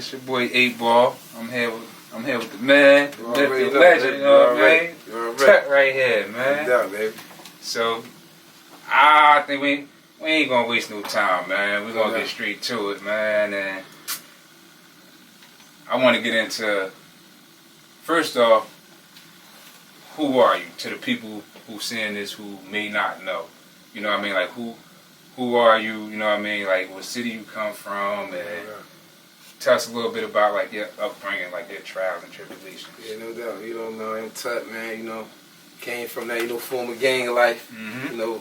It's your boy 8 Ball. I'm here with the man, the legend, legend, you know what I mean? Tutt right here, man. No doubt, baby. So, I think we ain't gonna waste no time, man. We're gonna get straight to it, man. And I want to get into, first off, who are you to the people who seeing this who may not know? You know what I mean? Like, who are you? You know what I mean? Like, what city you come from, and tell us a little bit about like your upbringing, like your trials and tribulations. Yeah, no doubt. You don't know, I'm Tutt, man. You know, came from that, former gang life. You know,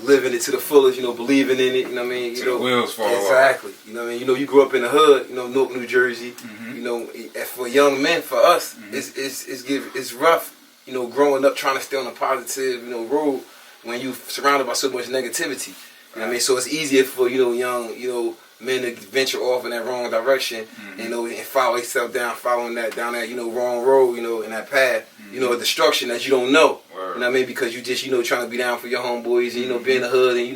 living it to the fullest. You know, believing in it. You know what I mean? The wheels fall off. Exactly. You know what I mean? You grew up in the hood. You know, Newark, New Jersey. You know, for young men, for us, it's rough. You know, growing up trying to stay on a positive, road when you surrounded by so much negativity. You know what I mean? So it's easier for, young, men to venture off in that wrong direction, and follow themselves down that wrong road, in that path, of destruction that you don't know. Word. You know what I mean? Because you just, trying to be down for your homeboys and, be in the hood and,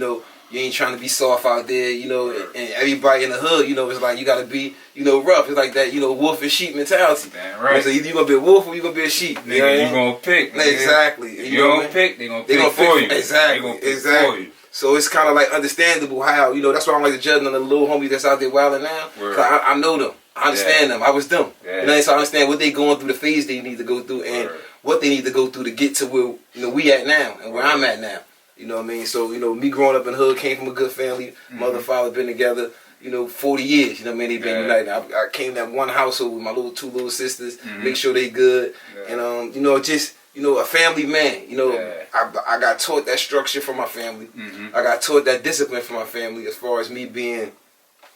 you ain't trying to be soft out there, and everybody in the hood, it's like you gotta be, rough. It's like that, wolf and sheep mentality. Damn right. So either you gonna be a wolf or you gonna be a sheep. Nigga, you gonna pick. Nigga. Exactly. If you don't pick, they gonna pick for you. Exactly. They gonna pick for you. So it's kind of like understandable how, that's why I'm like the judging on the little homies that's out there wilding now. Cause I know them. I understand them. I was them. Yeah. So I understand what they going through, the phase they need to go through, and what they need to go through to get to where we at now and where I'm at now. You know what I mean? So, me growing up in the hood, came from a good family. Mother, father been together, 40 years. You know what I mean? They been united. I came to one household with my two little sisters, make sure they good. And, just, a family man. I got taught that structure from my family. I got taught that discipline from my family as far as me being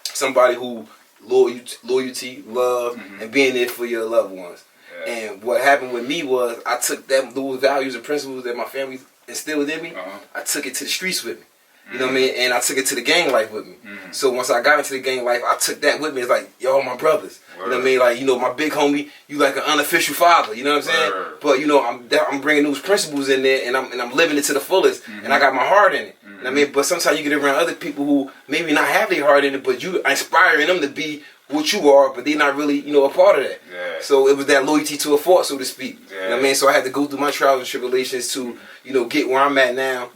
somebody who loyalty, love, and being there for your loved ones. And what happened with me was I took those values and principles that my family instilled in me, I took it to the streets with me. You know what I mean? And I took it to the gang life with me. So once I got into the gang life, I took that with me. It's like, y'all my brothers. You know what I mean? Like, my big homie, you like an unofficial father. You know what I'm saying? But, I'm bringing those principles in there, and I'm living it to the fullest, and I got my heart in it. You know what I mean? But sometimes you get around other people who maybe not have their heart in it, but you inspiring them to be what you are, but they're not really, a part of that. So it was that loyalty to a fault, so to speak. You know what I mean? So I had to go through my trials and tribulations to, get where I'm at now.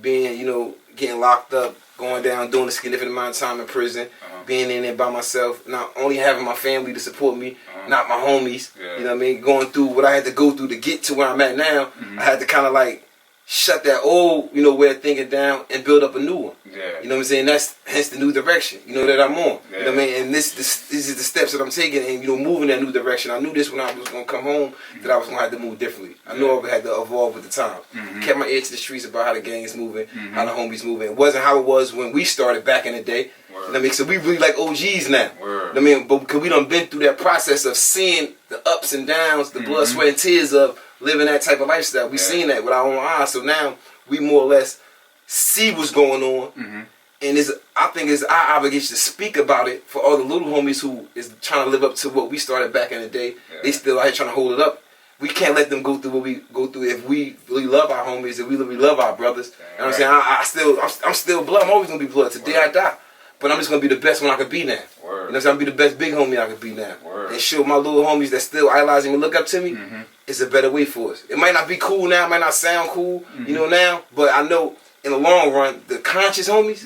Being, getting locked up, going down, doing a significant amount of time in prison, being in there by myself, not only having my family to support me, not my homies. You know what I mean? Going through what I had to go through to get to where I'm at now, I had to kind of like shut that old, way of thinking down and build up a new one. You know what I'm saying? That's hence the new direction, that I'm on. You know what I mean? And this is the steps that I'm taking and, moving that new direction. I knew this when I was going to come home, that I was going to have to move differently. I knew I had to evolve with the time. Kept my ear to the streets about how the gang is moving, how the homies moving. It wasn't how it was when we started back in the day. You know what I mean? So we really like OGs now. You know what I mean? But because we done been through that process of seeing the ups and downs, the blood, sweat, and tears of living that type of lifestyle. We seen that with our own eyes. So now we more or less see what's going on. And I think it's our obligation to speak about it for all the little homies who is trying to live up to what we started back in the day. They still out here trying to hold it up. We can't let them go through what we go through if we really love our homies, if we really love our brothers. You know what I'm saying? I'm still blood. I'm always going to be blood. Today I die. But I'm just going to be the best one I could be now. You know what I'm saying? I'm going to be the best big homie I could be now. And show my little homies that still idolize me and look up to me, it's a better way for us. It might not be cool now, it might not sound cool, now, but I know in the long run, the conscious homies,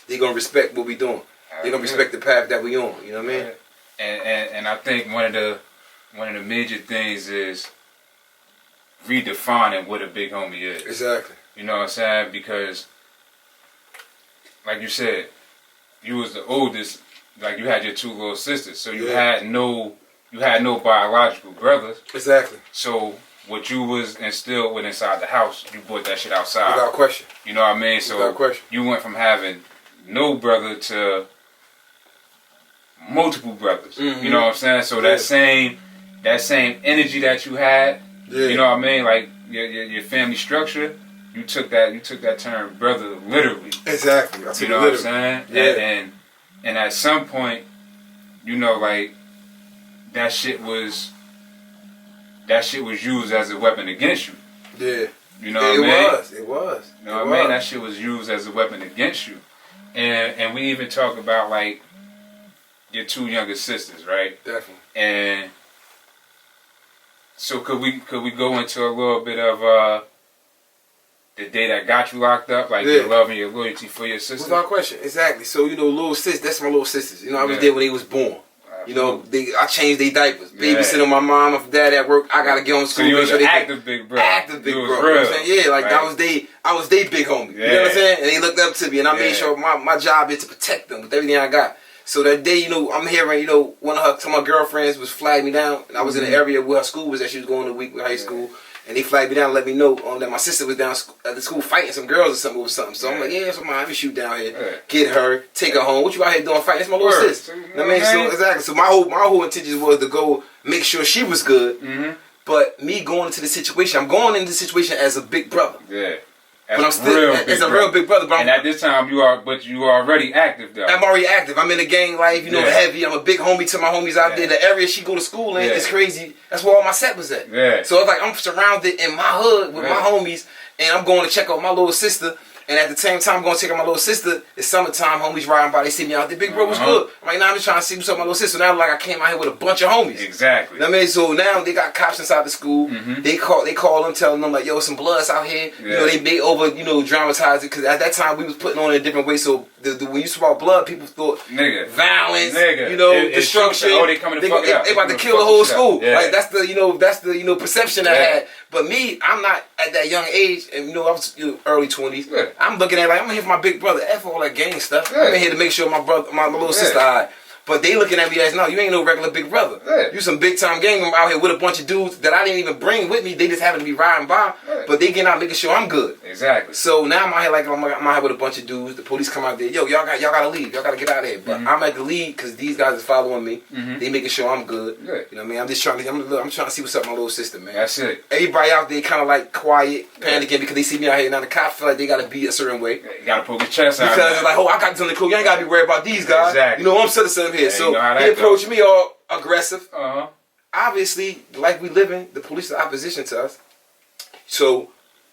they're going to respect what we doing. They're going to respect the path that we on, you know what I mean? And I think one of the major things is redefining what a big homie is. Exactly. You know what I'm saying? Because, like you said, you was the oldest, like you had your two little sisters, so you had no biological brothers. Exactly. So what you was instilled with inside the house, you brought that shit outside. Without question. You know what I mean? So without question. You went from having no brother to multiple brothers. You know what I'm saying? So that same energy that you had, you know what I mean? Like your family structure, you took that term brother literally. Exactly. You know what I'm saying? Yeah. And at some point, like that shit was used as a weapon against you. Yeah. You know what I mean? It was. You know what I mean? That shit was used as a weapon against you. And we even talk about like your two younger sisters, right? Definitely. And so could we go into a little bit of the day that got you locked up, like your love and your loyalty for your sister? Without question, exactly. So little sis, that's my little sisters. I was there when they was born. I changed their diapers. Babysitting my mom, my dad at work. I gotta get on school. So you was an active big brother. Active big brother. Real. You know what I'm saying? Yeah, like I was they big homie. You know what I'm saying? And they looked up to me, and I made sure my job is to protect them with everything I got. So that day, I'm hearing, one of my girlfriends was flagging me down, and I was in the area where her school was at. She was going to week with high school. And they flagged me down and let me know that my sister was down at the school fighting some girls or something over something. So I'm like, yeah, so let me shoot down here, get her, take her home. What you out here doing fighting? It's my little sis. So, exactly. So my whole intention was to go make sure she was good. Mm-hmm. But me going into the situation, I'm going into the situation as a big brother. Yeah. But I'm still as a real big brother. But and at this time you are already active though. I'm already active. I'm in the gang life, heavy. I'm a big homie to my homies out there. The area she go to school in is crazy. That's where all my set was at. Yeah. So it's like I'm surrounded in my hood with my homies, and I'm going to check out my little sister. And at the same time, I'm going to check out my little sister. It's summertime, homies riding by, they see me out there. Big bro, what's good? I'm like, I'm just trying to see what's up with my little sister. Now, I came out here with a bunch of homies. Exactly. So now they got cops inside the school. Mm-hmm. They call them, telling them, like, yo, some bloods out here. Yeah. They over, dramatize it. Because at that time, we was putting on it a different way. So when you saw blood, people thought violence, destruction. They coming to fuck it up. They about to kill the whole school. Yeah. Like, that's the perception I had. But me, I'm not at that young age. And, I was early 20s. Yeah. I'm looking at it like, I'm here for my big brother. F all that gang stuff. Yeah. I'm here to make sure my little sister alright. But they looking at me as, no, you ain't no regular big brother. Yeah. You some big time gang member out here with a bunch of dudes that I didn't even bring with me. They just happen to be riding by. Yeah. But they getting out making sure I'm good. Exactly. So now I'm out here like, I'm out here with a bunch of dudes. The police come out there. Yo, y'all gotta leave. Y'all gotta get out of here. But I'm at the lead because these guys is following me. Mm-hmm. They making sure I'm good. Yeah. You know what I mean? I'm just trying to see what's up with my little sister, man. That's it. Everybody out there kind of like quiet, panicking because they see me out here. Now the cops feel like they gotta be a certain way. Yeah, you gotta poke your chest out. Because they're like, I got this on the cool. You ain't gotta be worried about these guys. Exactly. I'm citizen here. So they approach me all aggressive. Uh-huh. Obviously, like we living, the police are opposition to us. So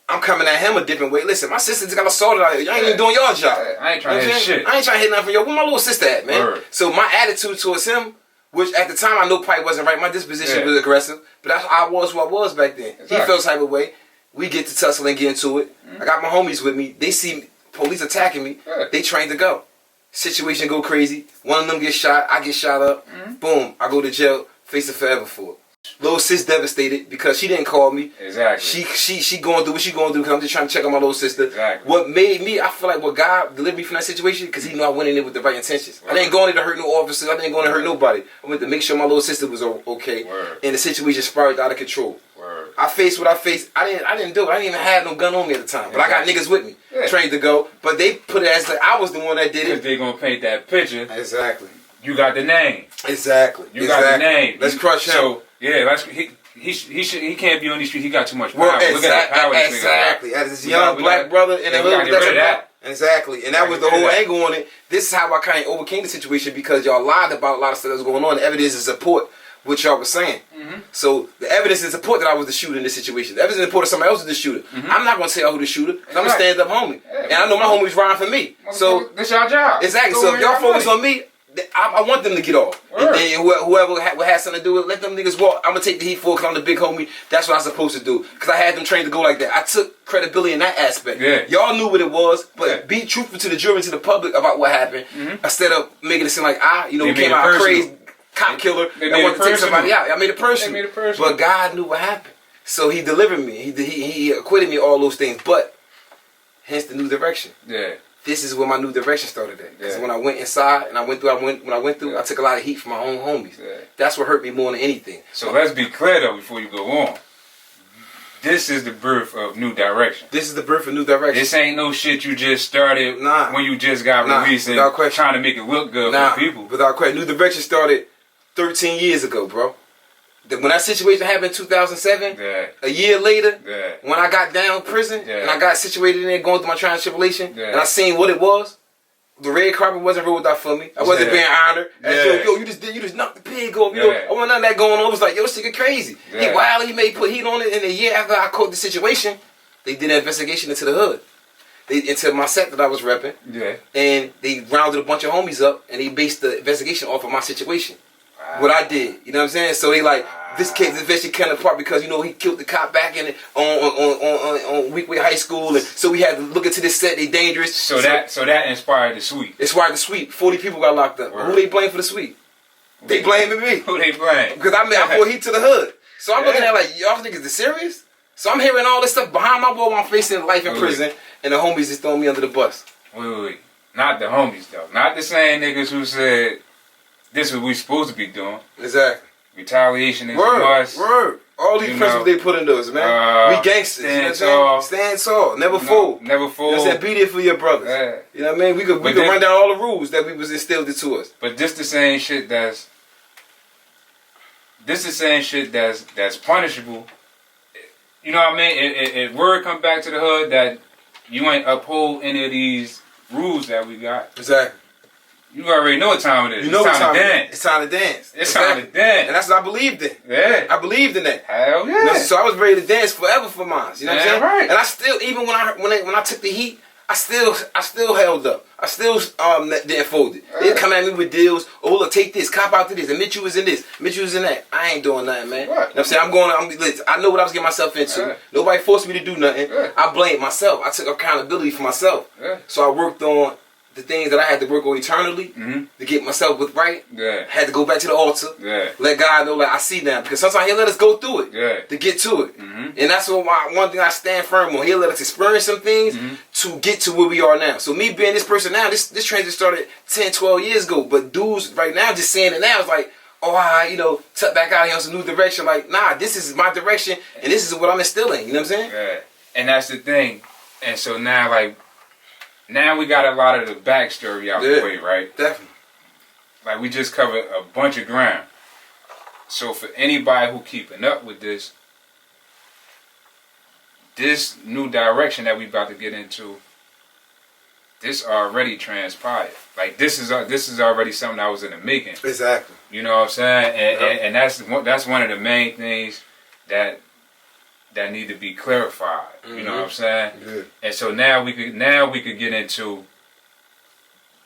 I'm coming at him a different way. Listen, my sister just got assaulted out here. Y'all ain't even doing your job. I ain't trying to hit shit. I ain't trying to hit nothing. Where my little sister at, man? Word. So my attitude towards him, which at the time I know probably wasn't right. My disposition was aggressive, but that's I was who I was back then. Exactly. He felt type of way. We get to tussle and get into it. Mm-hmm. I got my homies with me. They see police attacking me. Yeah. They trained to go. Situation go crazy. One of them gets shot. I get shot up. Mm-hmm. Boom. I go to jail. Face it forever for it. Little sis devastated because she didn't call me. Exactly. She going through what she going through because I'm just trying to check on my little sister. Exactly. What made me, I feel like what God delivered me from that situation because He knew I went in there with the right intentions. Word. I didn't go in there to hurt no officers. I didn't go in there to hurt nobody. I went to make sure my little sister was okay. Word. And the situation spiraled out of control. Word. I faced what I faced. I didn't do it. I didn't even have no gun on me at the time. But I got niggas with me, trained to go. But they put it as like I was the one that did it. Because they gonna paint that picture. Exactly. You got the name. Exactly. You got the name. Let's crush him. So yeah, he can't be on these streets. He got too much power. Look at the power this nigga got. Exactly. As his young black brother in the hood. That. Exactly. And that was the whole angle on it. This is how I kind of overcame the situation because y'all lied about a lot of stuff that was going on. The evidence is support what y'all was saying. Mm-hmm. So the evidence is support that I was the shooter in this situation. The evidence is support that somebody else was the shooter. Mm-hmm. I'm not going to tell who the shooter. I'm a stand up homie. Yeah, and I know my homies riding for me. So that's y'all job. Exactly. So if y'all focus on me, I want them to get off. And whoever has something to do with it, let them niggas walk. I'm going to take the heat for it because I'm the big homie. That's what I'm supposed to do. Because I had them trained to go like that. I took credibility in that aspect. Yeah. Y'all knew what it was, but be truthful to the jury and to the public about what happened instead of making it seem like came out crazy cop killer and wanted to take somebody out. I made it personal. But God knew what happened. So He delivered me. He acquitted me of all those things. But hence the new direction. Yeah. This is where my new direction started at. Because when I went inside and I went through, I took a lot of heat from my own homies. Yeah. That's what hurt me more than anything. So let's be clear though before you go on. This is the birth of new direction. This is the birth of new direction. This ain't no shit you just started when you just got released and trying to make it look good for people. Without question. New direction started 13 years ago, bro. When that situation happened in 2007, a year later, when I got down in prison and I got situated in there going through my trial and tribulation, and I seen what it was, the red carpet wasn't rolled out for me. I wasn't being honored. Yo, you just knocked the pig off. I want none of that going on. It was like, yo, this nigga crazy. He wild. He may put heat on it. And a year after I caught the situation, they did an investigation into the hood. into my set that I was repping. Yeah. And they rounded a bunch of homies up, and they based the investigation off of my situation. What I did, you know what I'm saying? So they like, this case, the investigation came apart because, you know, he killed the cop back in on Weekway High School, and so we had to look into this set. They dangerous. So that inspired the sweep. Inspired the sweep. 40 people got locked up. Who they blame for the sweep? They blaming me. Who they blame? Because I brought heat to the hood. So I'm looking at like, y'all niggas is serious? So I'm hearing all this stuff behind my wall while I'm facing life in prison, and the homies just throwing me under the bus. Wait. Not the homies though. Not the same niggas who said this is what we supposed to be doing. Exactly. Retaliation is a must. Word. All these principles they put into us, man. We gangsters. Stand tall. Stand tall. Never fold. Never fold. You know what I'm saying? Be there for your brothers. Yeah. You know what I mean? We could run down all the rules that we was instilled into us. But this the same shit that's punishable. You know what I mean? If word come back to the hood that you ain't uphold any of these rules that we got. Exactly. You already know what time it is. You know it's time to dance. It's time to dance. It's time to dance. And that's what I believed in. Yeah. I believed in that. Hell yeah. You know, so I was ready to dance forever for mine. You know what I'm saying? Right. And I still, even when I took the heat, I still held up. I still didn't fold it. They come at me with deals. Oh look, take this, cop out to this. Admit you was in this. Admit you was in that. I ain't doing nothing, man. Right. You know what I'm saying? I know what I was getting myself into. Right. Nobody forced me to do nothing. Right. I blamed myself. I took accountability for myself. Right. So I worked on the things that I had to work on eternally to get myself with right. Yeah. Had to go back to the altar. Yeah. Let God know, like, I see now. Because sometimes he'll let us go through it. Yeah. To get to it. And that's one thing I stand firm on. He'll let us experience some things to get to where we are now. So me being this person now, this transition started 10, 12 years ago. But dudes right now just saying it now is like, oh, tuck back out here on some new direction. Like, nah, this is my direction and this is what I'm instilling. You know what I'm saying? Yeah. And that's the thing. And so now, like, now we got a lot of the backstory out the way, right? Definitely. Like, we just covered a bunch of ground. So for anybody who keeping up with this new direction that we about to get into, this already transpired. Like, this is already something that was in the making. Exactly. You know what I'm saying? And that's one of the main things that need to be clarified. You know what I'm saying? Yeah. And so now we could get into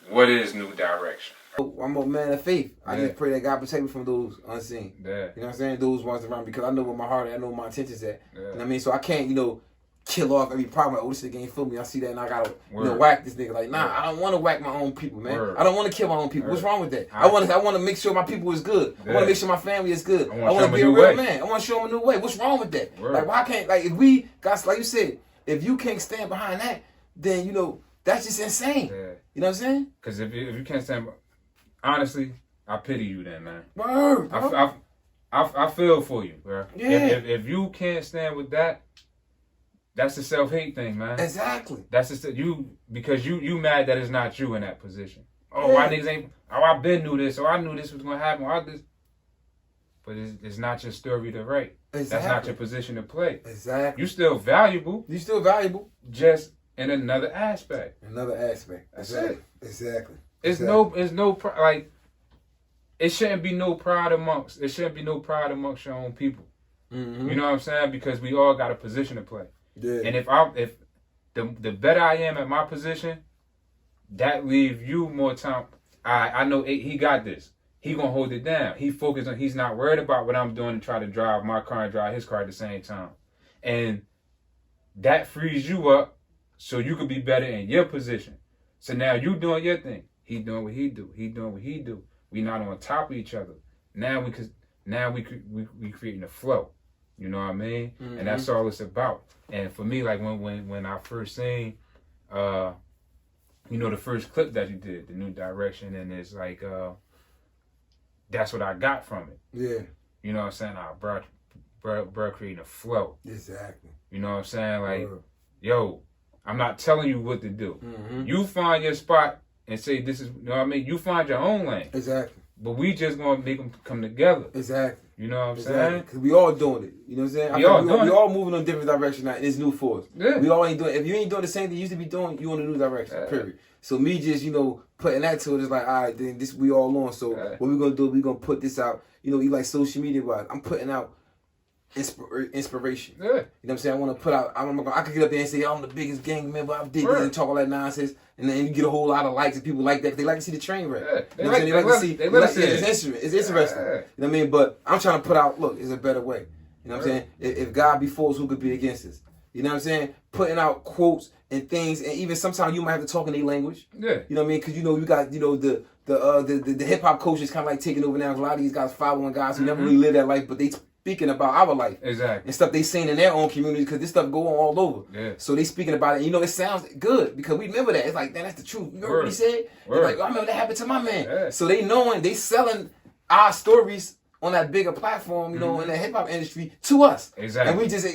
what is new direction. I'm a man of faith. I just pray that God protect me from those unseen. Yeah. You know what I'm saying? Those ones around, because I know where my heart is, I know where my intentions at. Yeah. You know what I mean? So I can't, kill off every problem. Like, this nigga ain't for me. I see that and I gotta whack this nigga. Like, nah, I don't want to whack my own people, man. I don't want to kill my own people. What's wrong with that? I want to make sure my people is good. I want to make sure my family is good. I want to be a real man. I want to show them a new way. What's wrong with that? Like, why can't, like, if we got, like you said, if you can't stand behind that, then that's just insane. Yeah. You know what I'm saying? Because if you can't stand, honestly, I pity you then, man. Word. I feel for you, bro. Yeah. If you can't stand with that, that's the self-hate thing, man. Exactly. That's just because you mad that it's not you in that position. Oh, why niggas ain't? Oh, I been knew this. Oh, I knew this was gonna happen. But it's not your story to write. Exactly. That's not your position to play. Exactly. You still valuable. Just in another aspect. That's it. Exactly. It's no like. It shouldn't be no pride amongst your own people. Mm-hmm. You know what I'm saying? Because we all got a position to play. Yeah. And if the better I am at my position, that leave you more time. I know he got this. He gonna hold it down. He's not worried about what I'm doing to try to drive my car and drive his car at the same time. And that frees you up so you could be better in your position. So now you doing your thing. He doing what he do. He doing what he do. We not on top of each other. Now we creating a flow. You know what I mean? Mm-hmm. And that's all it's about. And for me, like when I first seen, the first clip that you did, the new direction, and it's like, that's what I got from it. Yeah. You know what I'm saying? Bro, creating a flow. Exactly. You know what I'm saying? Like, yo, I'm not telling you what to do. Mm-hmm. You find your spot and say this is, you know what I mean? You find your own lane. Exactly. But we just gonna make them come together. Exactly. You know what I'm saying? Because we all doing it. You know what I'm saying? We all moving in different directions now. It's new for us. Yeah. We all ain't doing. If you ain't doing the same thing you used to be doing, you on a new direction. Yeah. Period. So me just putting that to it is like, all right, then this we all on. So what we gonna do? We gonna put this out. You like social media wise. I'm putting out inspiration. Yeah. You know what I'm saying? I want to put out. I could get up there and say I'm the biggest gang member. I did this and talk all that nonsense, and then you get a whole lot of likes and people like that. They like to see the train wreck. Yeah. They like to see. It's interesting. Yeah. You know what I mean? But I'm trying to put out. Look, it's a better way. You know what I'm saying? If God be for us, who could be against us? You know what I'm saying? Putting out quotes and things, and even sometimes you might have to talk in their language. Yeah. You know what I mean? Because you got the hip hop culture is kind of like taking over now. A lot of these guys following guys who never really live that life, but they speaking about our life. Exactly. And stuff they seen in their own community because this stuff go on all over. Yeah. So they speaking about it. It sounds good because we remember that. It's like, that's the truth. You heard what he said? Like, I remember that happened to my man. Yeah. So they knowing they selling our stories on that bigger platform, in the hip hop industry to us. Exactly.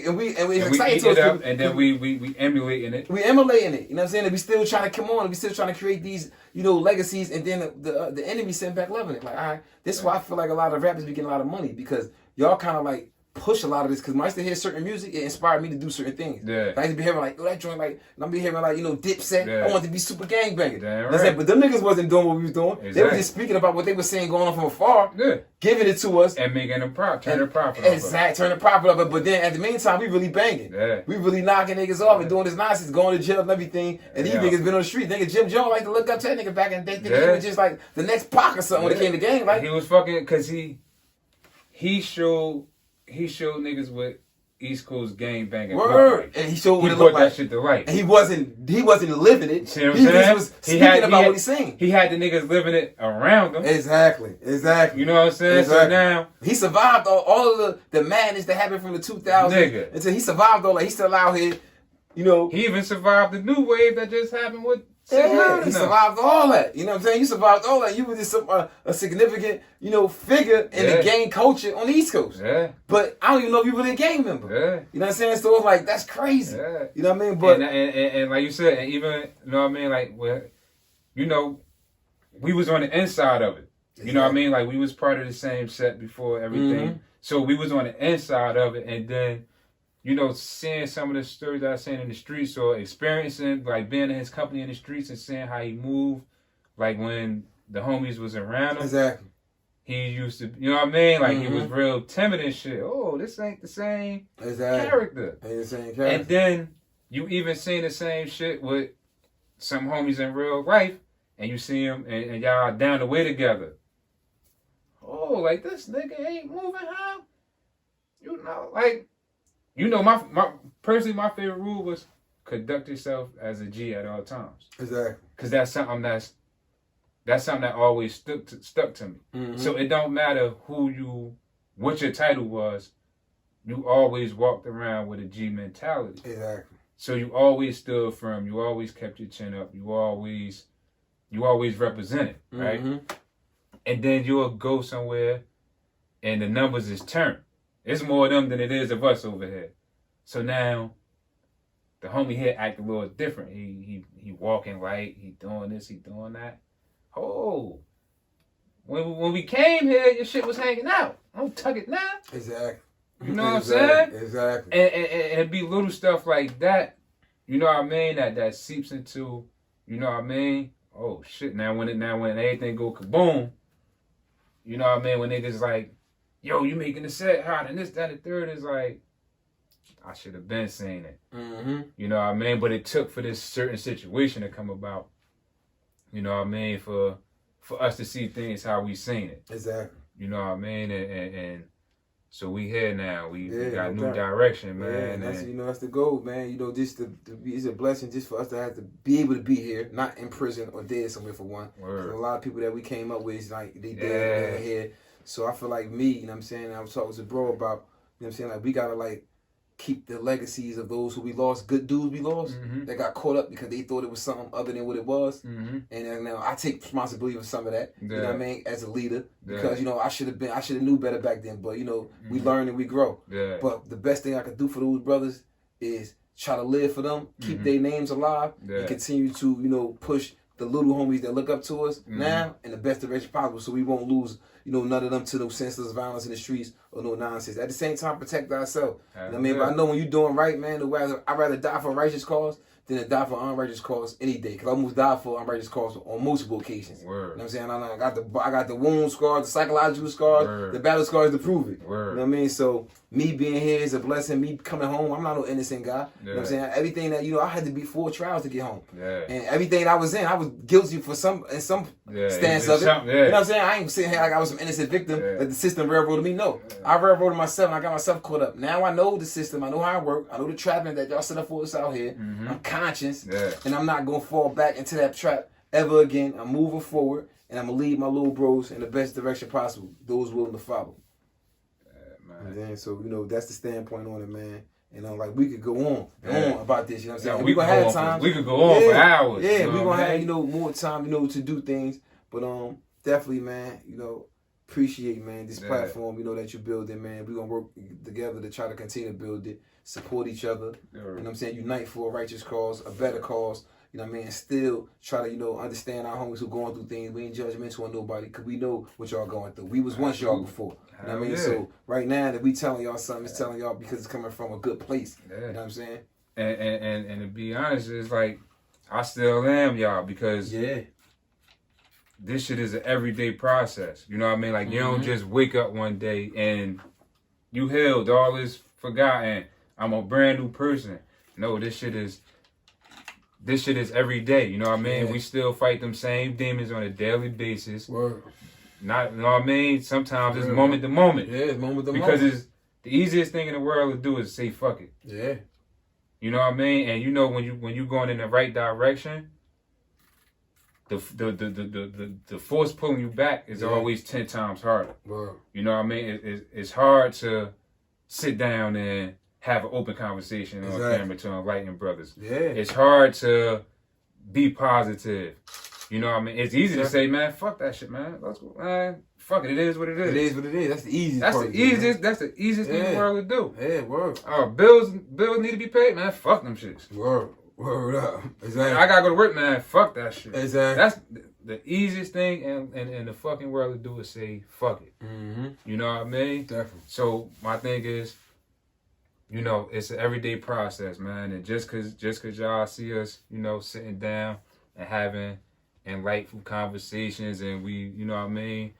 And we excited to us. And then we emulating it. We emulating it. You know what I'm saying? And we still trying to come on. And we still trying to create these, legacies. And then the enemy sitting back loving it. Like, all right, this is why I feel like a lot of rappers be getting a lot of money because y'all kind of like push a lot of this because when I used to hear certain music, it inspired me to do certain things. Yeah. I used to be hearing like, that joint like, and I'm be hearing like, Dipset. Yeah. I want to be super gangbanging. Right. But them niggas wasn't doing what we was doing. Exactly. They were just speaking about what they were saying going on from afar, giving it to us. And making a profit, turn the profit up. Exactly, turn the profit up. But then at the meantime, we really banging. Yeah. We really knocking niggas off and doing this nonsense, going to jail and everything. And these niggas been on the street. Nigga Jim Jones like to look up to that nigga back and they think he was just like the next Pac or something when it came to game. Like he was fucking, because he showed niggas what East Coast gang banging. Word. And he showed what it looked like. That shit to light. And he wasn't living it. See what I'm saying? He was speaking about what he's saying. He had the niggas living it around him. Exactly. You know what I'm saying? Exactly. So now he survived all of the madness that happened from the 2000s. Nigga. Until he survived all that. He's still out here, He even survived the new wave that just happened with. Yeah, he survived all that. You know what I'm saying? You survived all that. You were just a significant, figure in the gang culture on the East Coast. Yeah. But I don't even know if you really a gang member. Yeah. You know what I'm saying? So it's like, that's crazy. Yeah. You know what I mean? But and like you said, and even, you know what I mean? Like, we was on the inside of it. You know what I mean? Like, we was part of the same set before everything. Mm-hmm. So we was on the inside of it, and then seeing some of the stories that I seen in the streets or experiencing, like being in his company in the streets and seeing how he moved, like when the homies was around him. Exactly. He used to, you know what I mean? Like he was real timid and shit. Oh, this ain't the same character. Ain't the same character. And then you even seen the same shit with some homies in real life, and you see him and y'all down the way together. Oh, like this nigga ain't moving how? My personally, my favorite rule was conduct yourself as a G at all times. Exactly. Because that's something that always stuck to me. Mm-hmm. So it don't matter what your title was, you always walked around with a G mentality. Exactly. So you always stood firm. You always kept your chin up. You always represented, right? Mm-hmm. And then you'll go somewhere, and the numbers is turned. It's more of them than it is of us over here. So now, the homie here act a little different. He walking right. He doing this. He doing that. Oh, when we came here, your shit was hanging out. Don't tuck it now. Exactly. You know what I'm saying? Exactly. And it be little stuff like that. You know what I mean? That seeps into. You know what I mean? Oh shit! Now when everything go kaboom. You know what I mean? When niggas like, yo, you making the set hot, and this, that, and the third is like, I should have been saying it. Mm-hmm. You know what I mean? But it took for this certain situation to come about. You know what I mean? For us to see things how we seen it. Exactly. You know what I mean? And so we here now. We got new direction, man. Yeah, and that's the goal, man. Just to be, it's a blessing just for us to have to be able to be here, not in prison or dead somewhere for one. A lot of people that we came up with, it's like they dead here. So I feel like me, you know what I'm saying? I was talking to bro about, you know what I'm saying? Like we gotta like keep the legacies of those who we lost, good dudes we lost, that got caught up because they thought it was something other than what it was. Mm-hmm. And now I take responsibility for some of that, you know what I mean, as a leader. Because, I should have knew better back then. But, we learn and we grow. Yeah. But the best thing I could do for those brothers is try to live for them, keep their names alive, and continue to, push the little homies that look up to us now in the best direction possible so we won't lose none of them to no senseless violence in the streets or no nonsense. At the same time, protect ourselves. You know what I mean? But I know when you're doing right, man, I'd rather die for a righteous cause than to die for unrighteous cause any day. Because I almost died for unrighteous cause on multiple occasions. Word. You know what I'm saying? I got the wound scars, the psychological scars, Word. the battle scars to prove it. Word. You know what I mean? So me being here is a blessing. Me coming home, I'm not no innocent guy. You know what I'm saying? Everything that, I had to be 4 trials to get home. Yeah. And everything I was in, I was guilty for some stance of it. Yeah. You know what I'm saying? I ain't sitting here like I was some innocent victim that the system railroaded me. No. I railroaded myself and I got myself caught up. Now I know the system. I know how it works. I know the trapping that y'all set up for us out here. Mm-hmm. I'm conscious. Yeah. And I'm not going to fall back into that trap ever again. I'm moving forward. And I'm going to lead my little bros in the best direction possible. Those willing to follow. And then, so, that's the standpoint on it, man. Like, we could go on about this, you know what I'm saying? We gonna have time. We could go on for hours. Yeah, we're going to have, more time, to do things. But definitely, man, appreciate, man, this platform, that you're building, man. We're going to work together to try to continue to build it, support each other. You know what I'm saying? Unite for a righteous cause, a better cause. You know what I mean? And still try to, understand our homies who going through things. We ain't judgmental on nobody because we know what y'all going through. We was once y'all before. You know what I mean? So right now that we telling y'all something, it's telling y'all because it's coming from a good place. Yeah. You know what I'm saying? And to be honest, it's like I still am y'all because this shit is an everyday process. You know what I mean? Like you don't just wake up one day and you healed, all is forgotten. I'm a brand new person. No, this shit is every day, you know what I mean? Yeah. We still fight them same demons on a daily basis. Word. Not, you know what I mean? Sometimes it's moment to moment. Yeah, it's moment to moment. Because it's the easiest thing in the world to do is say fuck it. Yeah. You know what I mean? And when you going in the right direction, the force pulling you back is always 10 times harder. Word. You know what I mean? It's hard to sit down and have an open conversation on camera to enlighten brothers. Yeah. It's hard to be positive. You know what I mean? It's easy to say, man, fuck that shit, man. Let's go, man. Fuck it. It is what it is. It is what it is. That's the easiest part. That's the easiest thing in the world to do. Yeah, word. Bills need to be paid, man. Fuck them shits. Word up. Exactly. I gotta go to work, man. Fuck that shit. Exactly. That's the easiest thing in the fucking world to do is say, fuck it. Mm-hmm. You know what I mean? Definitely. So my thing is, it's an everyday process, man. And just cause y'all see us, sitting down and having enlightful conversations and we, you know what I mean?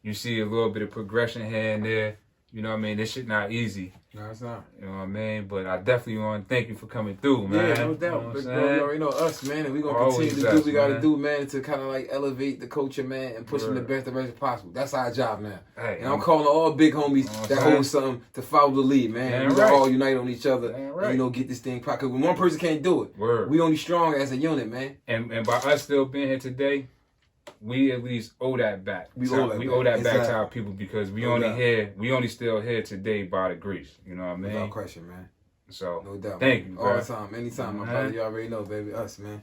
You see a little bit of progression here and there. You know what I mean? This shit not easy. No, it's not. You know what I mean? But I definitely want to thank you for coming through, man. Yeah, no doubt. You already know us, man, and we're going to continue to do what we got to do, man, to kind of like elevate the culture, man, and push them the best direction possible. That's our job now. Hey, and I'm calling all big homies that hold something to follow the lead, man. We all unite on each other and, get this thing popped. Because when one person can't do it, we only strong as a unit, man. And by us still being here today, we at least owe that back. We owe that back to our people because we only still here today by the grace. You know what I mean? Without question, man. So no doubt. Thank you, bro. All the time, anytime, my brother. You already know, baby. Us, man.